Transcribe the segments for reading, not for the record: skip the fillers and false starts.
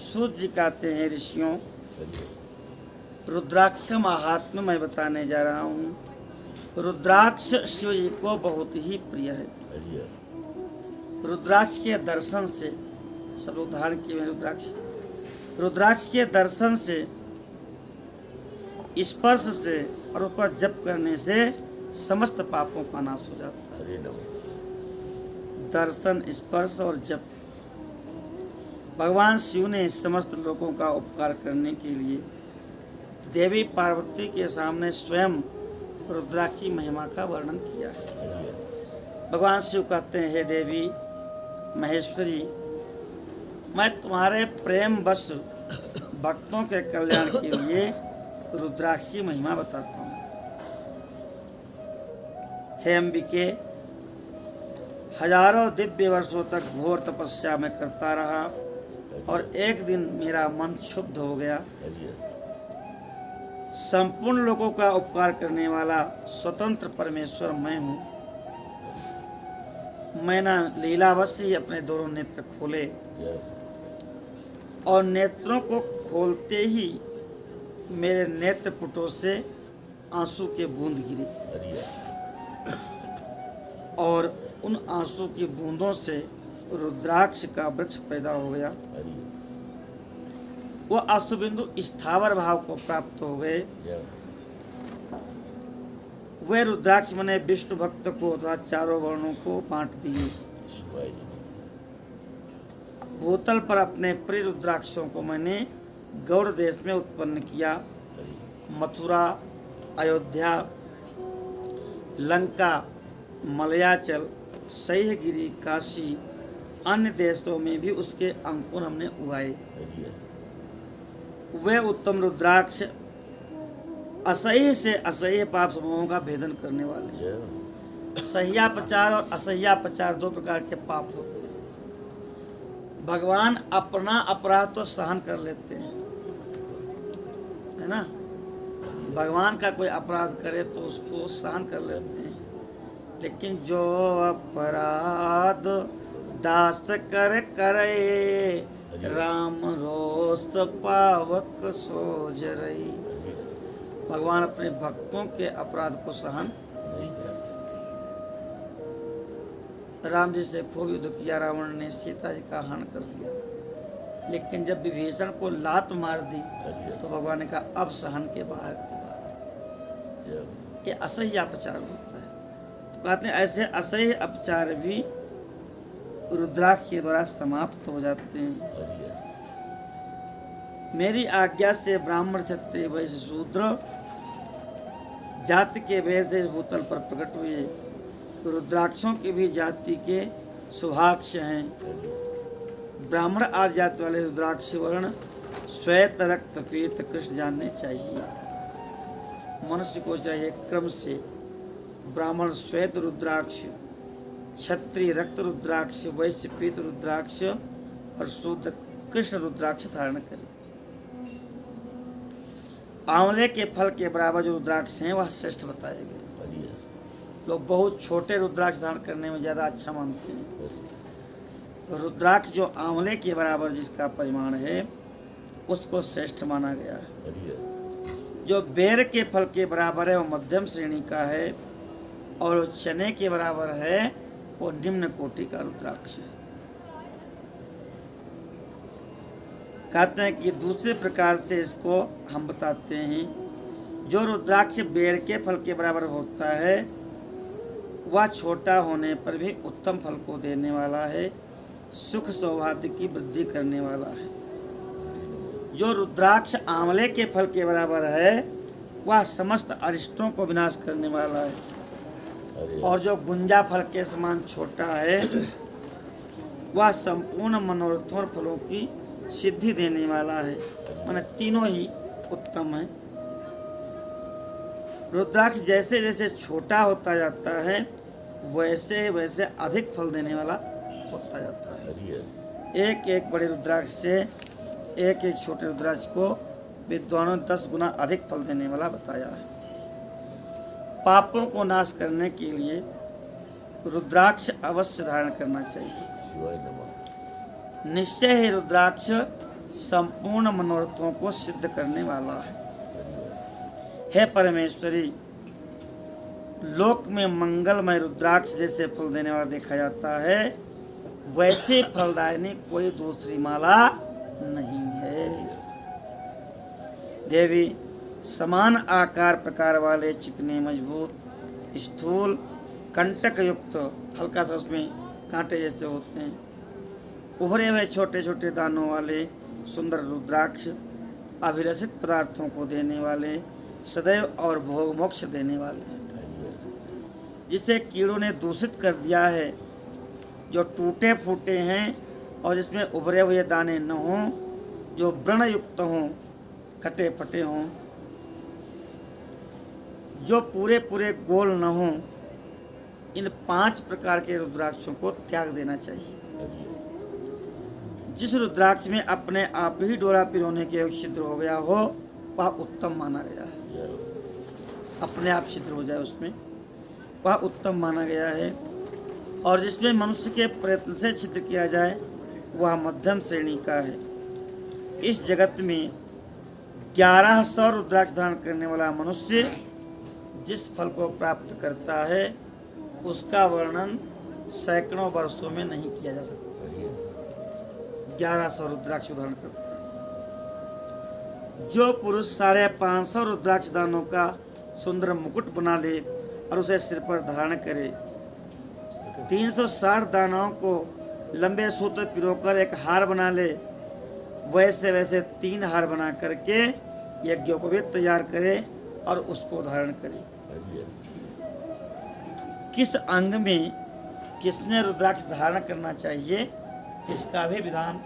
सूत जी कहते हैं ऋषियों, रुद्राक्ष का महात्म्य मैं बताने जा रहा हूँ। रुद्राक्ष शिव जी को बहुत ही प्रिय है। रुद्राक्ष के दर्शन से, सब लोग धारण किए हैं रुद्राक्ष के दर्शन से, स्पर्श से और उस पर जप करने से समस्त पापों का नाश हो जाता है। दर्शन, स्पर्श और जप। भगवान शिव ने समस्त लोगों का उपकार करने के लिए देवी पार्वती के सामने स्वयं रुद्राक्ष की महिमा का वर्णन किया है। भगवान शिव कहते हैं, हे देवी महेश्वरी, मैं तुम्हारे प्रेम वश भक्तों के कल्याण के लिए रुद्राक्ष की महिमा बताता हूँ। हे अंबिके, हजारों दिव्य वर्षों तक घोर तपस्या में करता रहा और एक दिन मेरा मन क्षुब्ध हो गया। संपूर्ण लोगों का उपकार करने वाला स्वतंत्र परमेश्वर मैं हूँ। मैंने लीलावश ही अपने दोनों नेत्र खोले और नेत्रों को खोलते ही मेरे नेत्र पुटों से आंसू के बूंद गिरे और उन आंसू की बूंदों से रुद्राक्ष का वृक्ष पैदा हो गया। वो आंसुबिंदु स्थावर भाव को प्राप्त हो गए। वे रुद्राक्ष मैंने विष्णु भक्त को तथा चारों वर्णों को बांट दिए। भूतल पर अपने प्रिय रुद्राक्षों को मैंने गौड़ देश में उत्पन्न किया। मथुरा, अयोध्या, लंका, मलयाचल, सह्यगिरी, काशी, अन्य देशों में भी उसके अंकुर हमने उगाए। वे उत्तम रुद्राक्ष असह्य से असह्य पाप समूहों का भेदन करने वाले। सह्यापचार और असह्यापचार दो प्रकार के पाप होते हैं। भगवान अपना अपराध तो सहन कर लेते हैं, है ना। भगवान का कोई अपराध करे तो उसको सहन कर लेते हैं, लेकिन जो अपराध दास कर करे, राम रोस्त पावक सोज रही। भगवान अपने भक्तों के अपराध को सहन नहीं कर सकते। राम जी से खूब युद्ध किया रावण ने, सीता जी का हरण कर दिया, लेकिन जब विभीषण को लात मार दी तो भगवान ने कहा अब सहन के बाहर की बात। ये असह्य अपचार होता है। तो कहते हैं ऐसे असह्य अपचार भी रुद्राक्ष के द्वारा समाप्त हो जाते हैं। मेरी आज्ञा से ब्राह्मण, क्षत्रिय, वैश्य, शूद्र जाति के भेद से भूतल पर प्रकट हुए। रुद्राक्षों की भी जाति के शुभाक्ष हैं। ब्राह्मण आदि जाति वाले रुद्राक्ष वर्ण श्वेत, रक्त, पीत, कृष्ण जानने चाहिए। मनुष्य को चाहिए क्रम से ब्राह्मण श्वेत रुद्राक्ष, क्षत्रिय रक्त रुद्राक्ष, वैश्य पीत रुद्राक्ष और शूद्र कृष्ण रुद्राक्ष धारण करे। आंवले के फल के बराबर जो रुद्राक्ष हैं वह श्रेष्ठ बताए गए। लोग बहुत छोटे रुद्राक्ष धारण करने में ज़्यादा अच्छा मानते हैं। तो रुद्राक्ष जो आंवले के बराबर जिसका परिमाण है उसको श्रेष्ठ माना गया है। जो बेर के फल के बराबर है वो मध्यम श्रेणी का है, और चने के बराबर है वो निम्न कोटि का रुद्राक्ष है। कहते हैं कि दूसरे प्रकार से इसको हम बताते हैं। जो रुद्राक्ष बेर के फल के बराबर होता है वह छोटा होने पर भी उत्तम फल को देने वाला है, सुख सौभाग्य की वृद्धि करने वाला है। जो रुद्राक्ष आंवले के फल के बराबर है वह समस्त अरिष्टों को विनाश करने वाला है, और जो गुंजा फल के समान छोटा है वह संपूर्ण मनोरथों और फलों की सिद्धि देने वाला है। माने तीनों ही उत्तम है। रुद्राक्ष जैसे जैसे छोटा होता जाता है वैसे वैसे अधिक फल देने वाला होता जाता है। एक एक बड़े रुद्राक्ष से एक एक छोटे रुद्राक्ष को विद्वानों ने 10 गुना अधिक फल देने वाला बताया है। पापों को नाश करने के लिए रुद्राक्ष अवश्य धारण करना चाहिए। शिवाय नमः। निश्चय ही रुद्राक्ष संपूर्ण मनोरथों को सिद्ध करने वाला है। हे परमेश्वरी, लोक में मंगलमय रुद्राक्ष जैसे फल देने वाला देखा जाता है, वैसे फलदायिनी कोई दूसरी माला नहीं है। देवी समान आकार प्रकार वाले चिकने मजबूत स्थूल कंटक युक्त, हल्का सा उसमें कांटे जैसे होते हैं, उभरे हुए छोटे छोटे दानों वाले सुंदर रुद्राक्ष अभिलषित पदार्थों को देने वाले, सदैव और भोग मोक्ष देने वाले, जिसे कीड़ों ने दूषित कर दिया है, जो टूटे फूटे हैं और जिसमें उभरे हुए दाने न हों, जो व्रण युक्त हों, कटे फटे हों, जो पूरे पूरे गोल न हों, इन 5 प्रकार के रुद्राक्षों को त्याग देना चाहिए। जिस रुद्राक्ष में अपने आप ही डोरा पिरोने के छिद्र हो गया हो, वह उत्तम माना गया है। अपने आप छिद्र हो जाए उसमें, वह उत्तम माना गया है। और जिसमें मनुष्य के प्रयत्न से छिद्र किया जाए, वह मध्यम श्रेणी का है। इस जगत में 1100 रुद्राक्ष धारण करने वाला मनुष्य जिस फल को प्राप्त करता है, उसका वर्णन सैकड़ों वर्षों में नहीं किया जा सकता। 1100 रुद्राक्ष धारण करता है। जो पुरुष 550 रुद्राक्ष दानों का सुंदर मुकुट बना ले और उसे सिर पर धारण करे, 360 दानों को लंबे सूत्र पिरोकर एक हार बना ले, वैसे वैसे 3 हार बना करके यज्ञोपवीत तैयार करे और उसको धारण करे। किस अंग में किसने रुद्राक्ष धारण करना चाहिए, इसका भी विधान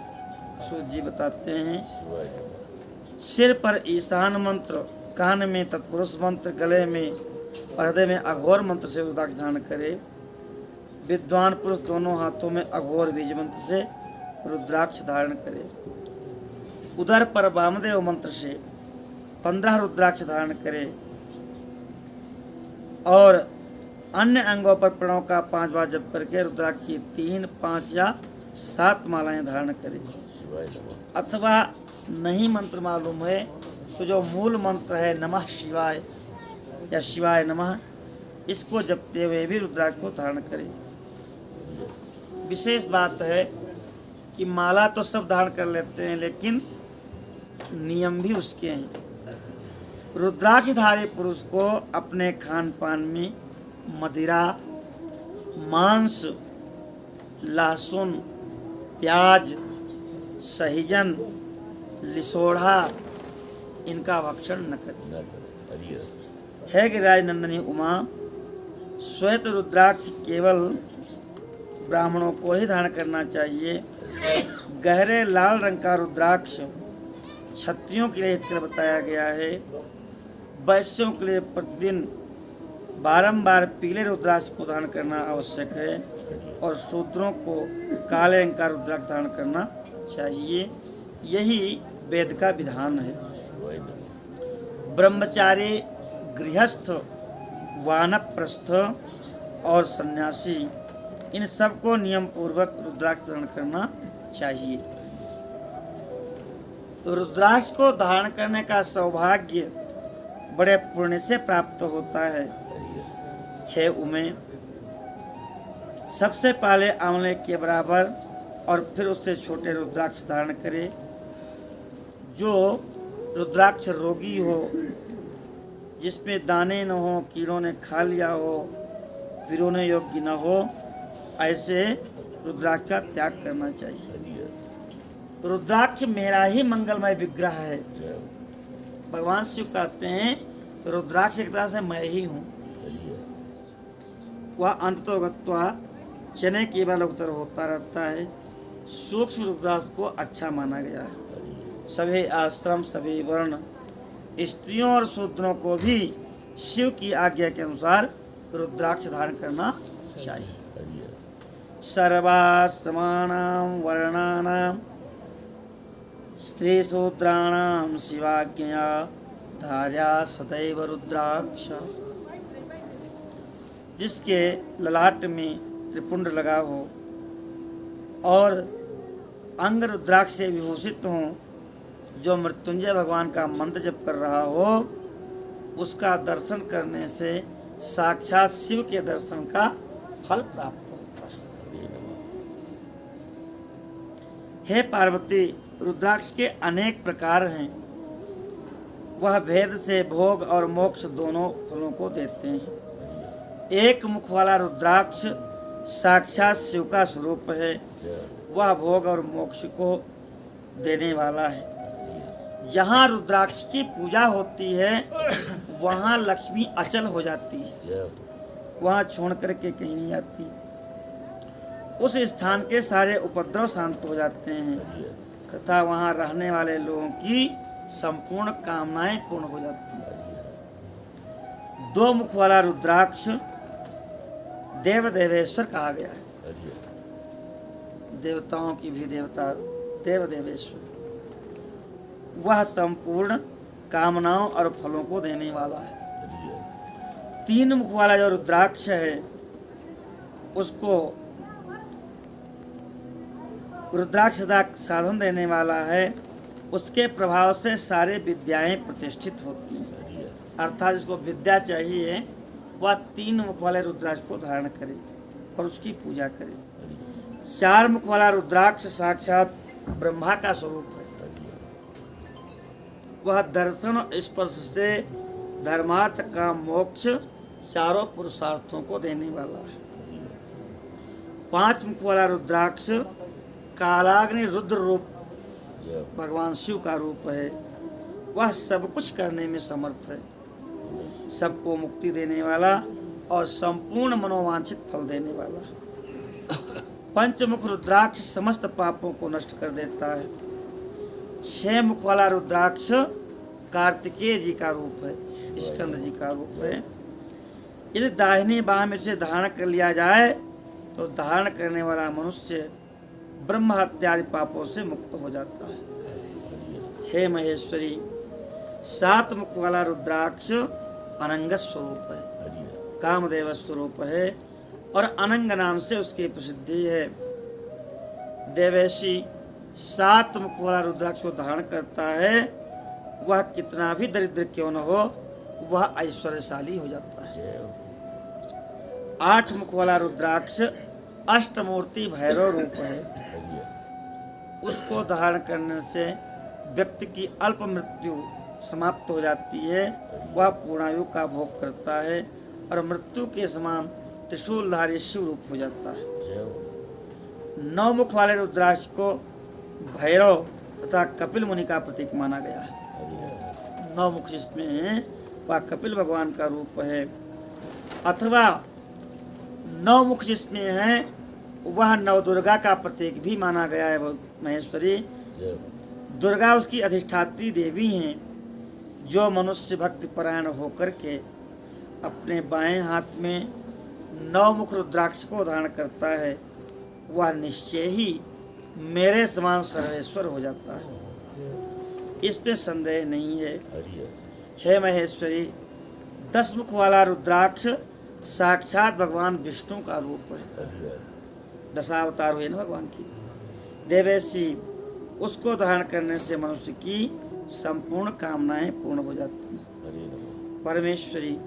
सूत जी बताते हैं। सिर पर ईशान मंत्र, कान में तत्पुरुष मंत्र, गले में और हृदय में अघोर मंत्र से रुद्राक्ष धारण करे। विद्वान पुरुष दोनों हाथों में अघोर बीज मंत्र से रुद्राक्ष धारण करे। उदर पर वामदेव मंत्र से 15 रुद्राक्ष धारण करे और अन्य अंगों पर प्रणव का 5 बार जप करके रुद्राक्ष की 3, 5 या 7 मालाएं धारण करे। अथवा नहीं मंत्र मालूम है तो जो मूल मंत्र है नमः शिवाय या शिवाय नमः, इसको जपते हुए भी रुद्राक्ष को धारण करे। विशेष बात है कि माला तो सब धारण कर लेते हैं, लेकिन नियम भी उसके हैं। रुद्राक्षधारी पुरुष को अपने खान पान में मदिरा, मांस, लहसुन, प्याज, सहीजन, लिसोड़ा इनका भक्षण न करे। है गिरिराज नंदनी उमा, श्वेत रुद्राक्ष केवल ब्राह्मणों को ही धारण करना चाहिए। गहरे लाल रंग का रुद्राक्ष क्षत्रियों के लिए हितकर बताया गया है। वैश्यों के लिए प्रतिदिन बारंबार पीले रुद्राक्ष को धारण करना आवश्यक है और शूद्रों को काले रंग का रुद्राक्ष धारण करना चाहिए। यही वेद का विधान है। ब्रह्मचारी, गृहस्थ, वानप्रस्थ और सन्यासी, इन सबको नियम पूर्वक रुद्राक्ष धारण करना चाहिए। तो रुद्राक्ष को धारण करने का सौभाग्य बड़े पुण्य से प्राप्त होता है। हे उमे, सबसे पहले आंवले के बराबर और फिर उससे छोटे रुद्राक्ष धारण करे। जो रुद्राक्ष रोगी हो, जिसमें दाने न हो, कीड़ों ने खा लिया हो, पिरोने योग्य न हो, ऐसे रुद्राक्ष का त्याग करना चाहिए। रुद्राक्ष मेरा ही मंगलमय विग्रह है। भगवान शिव कहते हैं रुद्राक्ष एक तरह से मैं ही हूँ। वह अंततो गत्वा चने की बल उत्तर होता रहता है। सूक्ष्म रुद्राक्ष को अच्छा माना गया है। सभी आश्रम, सभी वर्ण, स्त्रियों और शूद्रों को भी शिव की आज्ञा के अनुसार रुद्राक्ष धारण करना चाहिए। सर्वाश्रमाणां वर्णानां स्त्री शूद्राणां शिवाज्ञया धार्या सदैव रुद्राक्ष। जिसके ललाट में त्रिपुंड लगा हो और अंग रुद्राक्ष से विभूषित हों, जो मृत्युंजय भगवान का मंत्र जप कर रहा हो, उसका दर्शन करने से साक्षात शिव के दर्शन का फल प्राप्त होता है। हरे नमः। हे पार्वती, रुद्राक्ष के अनेक प्रकार हैं। वह भेद से भोग और मोक्ष दोनों फलों को देते हैं। एक मुख वाला रुद्राक्ष साक्षात शिव का स्वरूप है। वह भोग और मोक्ष को देने वाला है। जहाँ रुद्राक्ष की पूजा होती है वहाँ लक्ष्मी अचल हो जाती है, वहाँ छोड़ करके कहीं नहीं जाती। उस स्थान के सारे उपद्रव शांत हो जाते हैं तथा वहाँ रहने वाले लोगों की संपूर्ण कामनाएं पूर्ण हो जाती हैं। दो मुख वाला रुद्राक्ष देव देवेश्वर कहा गया है। देवताओं की भी देवता देव देवेश्वर। वह संपूर्ण कामनाओं और फलों को देने वाला है। तीन मुख वाला जो रुद्राक्ष है उसको रुद्राक्ष साधन देने वाला है। उसके प्रभाव से सारे विद्याएं प्रतिष्ठित होती हैं। अर्थात जिसको विद्या चाहिए वह तीन मुख वाले रुद्राक्ष को धारण करे और उसकी पूजा करे। चार मुख वाला रुद्राक्ष साक्षात ब्रह्मा का स्वरूप है। वह दर्शन और स्पर्श से धर्मार्थ काम मोक्ष चारों पुरुषार्थों को देने वाला है। पांच मुख वाला रुद्राक्ष कालाग्नि रुद्र रूप भगवान शिव का रूप है। वह सब कुछ करने में समर्थ है, सबको मुक्ति देने वाला और संपूर्ण मनोवांछित फल देने वाला। पंचमुख रुद्राक्ष समस्त पापों को नष्ट कर देता है। छह मुख वाला रुद्राक्ष कार्तिकेय जी का रूप है, स्कंद जी का रूप है। यदि दाहिनी बाह में से धारण कर लिया जाए तो धारण करने वाला मनुष्य ब्रह्म हत्यादि पापों से मुक्त हो जाता है। हे महेश्वरी, सात मुख वाला रुद्राक्ष अनंग स्वरूप है, कामदेव स्वरूप है और अनंग नाम से उसकी प्रसिद्धि है। देवेशी सात मुख वाला रुद्राक्ष को धारण करता है, वह कितना भी दरिद्र क्यों न हो वह ऐश्वर्यशाली हो जाता है। आठ मुख वाला रुद्राक्ष अष्टमूर्ति भैरव रूप है। उसको धारण करने से व्यक्ति की अल्प मृत्यु समाप्त हो जाती है। वह पूर्णायु का भोग करता है और मृत्यु के समान त्रिशूलधारी शिव रूप हो जाता है। नौ मुख वाले रुद्राक्ष को भैरव तथा कपिल मुनि का प्रतीक माना गया है। नौ मुख जिसमें है वह कपिल भगवान का रूप है, अथवा नौ मुख जिसमें है वह नवदुर्गा का प्रतीक भी माना गया है। महेश्वरी दुर्गा उसकी अधिष्ठात्री देवी हैं, जो मनुष्य भक्ति परायण होकर के अपने बाएं हाथ में नौ मुख रुद्राक्ष को धारण करता है वह निश्चय ही मेरे समान सर्वेश्वर हो जाता है, इस पे संदेह नहीं है। हे महेश्वरी, 10 मुख वाला रुद्राक्ष साक्षात भगवान विष्णु का रूप है। दशावतार हुए ना भगवान की। देवेशी, उसको धारण करने से मनुष्य की संपूर्ण कामनाएं पूर्ण हो जाती हैं। परमेश्वरी,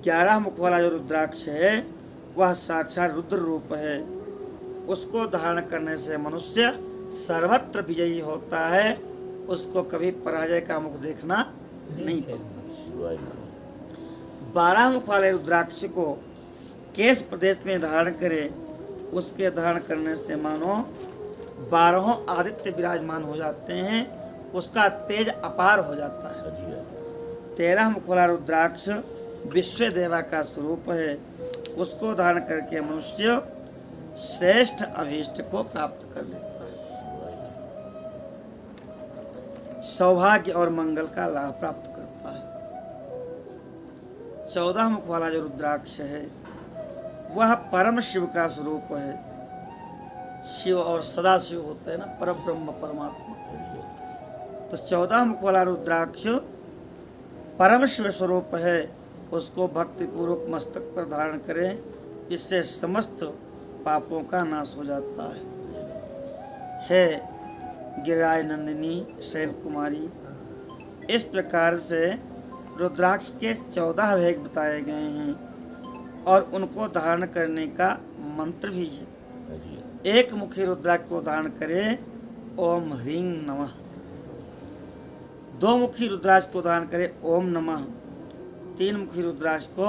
11 मुख वाला जो रुद्राक्ष है वह साक्षात रुद्र रूप है। उसको धारण करने से मनुष्य सर्वत्र विजयी होता है, उसको कभी पराजय का मुख देखना नहीं पड़ता। 12 मुख वाले रुद्राक्ष को केश प्रदेश में धारण करे, उसके धारण करने से मानो 12 आदित्य विराजमान हो जाते हैं, उसका तेज अपार हो जाता है। 13 मुख वाला रुद्राक्ष विश्व देवा का स्वरूप है। उसको धारण करके मनुष्य श्रेष्ठ अभीष्ट को प्राप्त कर लेता है, सौभाग्य और मंगल का लाभ प्राप्त करता है। 14 मुख वाला जो रुद्राक्ष है वह परम शिव का स्वरूप है। शिव और सदा शिव होते हैं ना, परम ब्रह्म परमात्मा। तो 14 मुख वाला रुद्राक्ष परम शिव स्वरूप है, उसको भक्तिपूर्वक मस्तक पर धारण करें, इससे समस्त पापों का नाश हो जाता है। गिरिराज नंदिनी शैल कुमारी, इस प्रकार से रुद्राक्ष के 14 भेद बताए गए हैं और उनको धारण करने का मंत्र भी है। एक मुखी रुद्राक्ष को धारण करें, ओम ह्रीं नमः। दो मुखी रुद्राक्ष को धारण करें, ओम नमः। तीन मुखी रुद्राक्ष को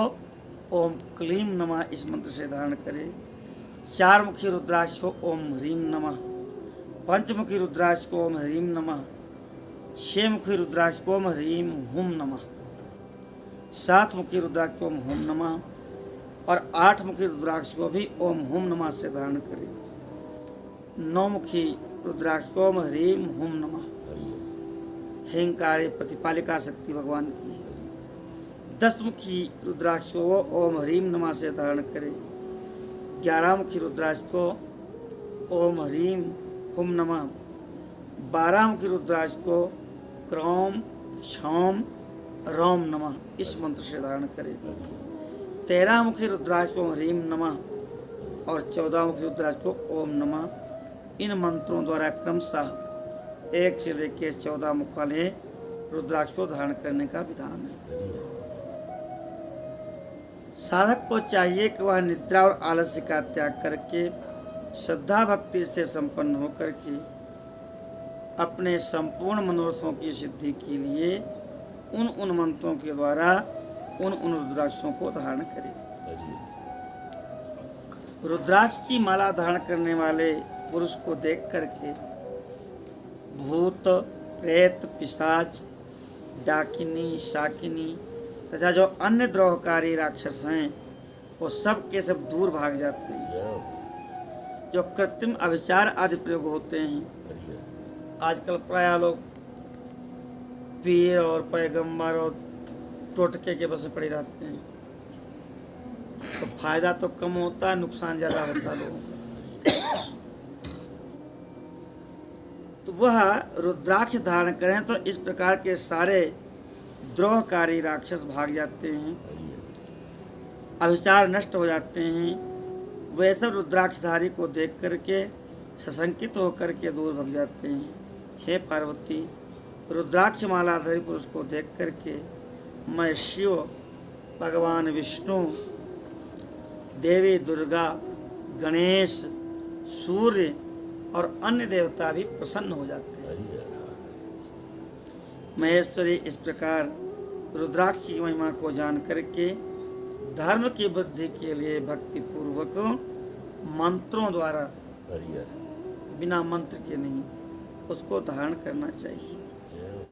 ओम क्लीं नमः इस मंत्र से धारण करें। चार मुखी रुद्राक्ष को ओम ह्रीं नमः। पंचमुखी रुद्राक्ष को ओम ह्रीं नमः। 6 मुखी रुद्राक्ष को ओम ह्रीं हुम नमः। 7 मुखी रुद्राक्ष को ओम हुम नमः और 8 मुखी रुद्राक्ष को भी ओम हुम नमः से धारण करें। 9 मुखी रुद्राक्ष को ओम ह्रीं हुम नमः। हेंकारे प्रतिपालिका शक्ति भगवान की है। 10 मुखी रुद्राक्ष को ओम ह्रीं नमः से धारण करें। 11 मुखी रुद्राक्ष को ओम ह्रीं हुम नमः। 12 मुखी रुद्राक्ष को क्रौम क्षौम रोम नमः इस मंत्र से धारण करें। 13 मुखी रुद्राक्ष को ह्रीं नमः और 14 मुखी रुद्राक्ष को ओम नमः। इन मंत्रों द्वारा क्रमशः 1 से लेकर 14 मुख वाले रुद्राक्ष को धारण करने का विधान है। साधक को चाहिए कि वह निद्रा और आलस्य का त्याग करके श्रद्धा भक्ति से संपन्न होकर के अपने संपूर्ण मनोरथों की सिद्धि के लिए उन मंत्रों के द्वारा उन रुद्राक्षों को धारण करें। रुद्राक्ष की माला धारण करने वाले पुरुष को देख करके भूत प्रेत पिशाच डाकिनी शाकिनी तथा जो अन्य द्रोहकारी राक्षस हैं वो सब के सब दूर भाग जाते हैं। जो कृत्रिम अभिचार आदि प्रयोग होते हैं, आजकल प्राय लोग पीर और पैगंबर और टोटके के बस में पड़े रहते हैं, तो फायदा तो कम होता है, नुकसान ज़्यादा होता है लोगों का। तो वह रुद्राक्ष धारण करें तो इस प्रकार के सारे द्रोहकारी राक्षस भाग जाते हैं, अभिचार नष्ट हो जाते हैं। वे सब रुद्राक्षधारी को देख करके सशंकित होकर के दूर भग जाते हैं। हे पार्वती, रुद्राक्ष मालाधारी पुरुष को देख करके मैं शिव, भगवान विष्णु, देवी दुर्गा, गणेश, सूर्य और अन्य देवता भी प्रसन्न हो जाते हैं। महेश्वरी इस प्रकार रुद्राक्ष की महिमा को जान करके धर्म की वृद्धि के लिए भक्ति पूर्वक मंत्रों द्वारा, बिना मंत्र के नहीं, उसको धारण करना चाहिए।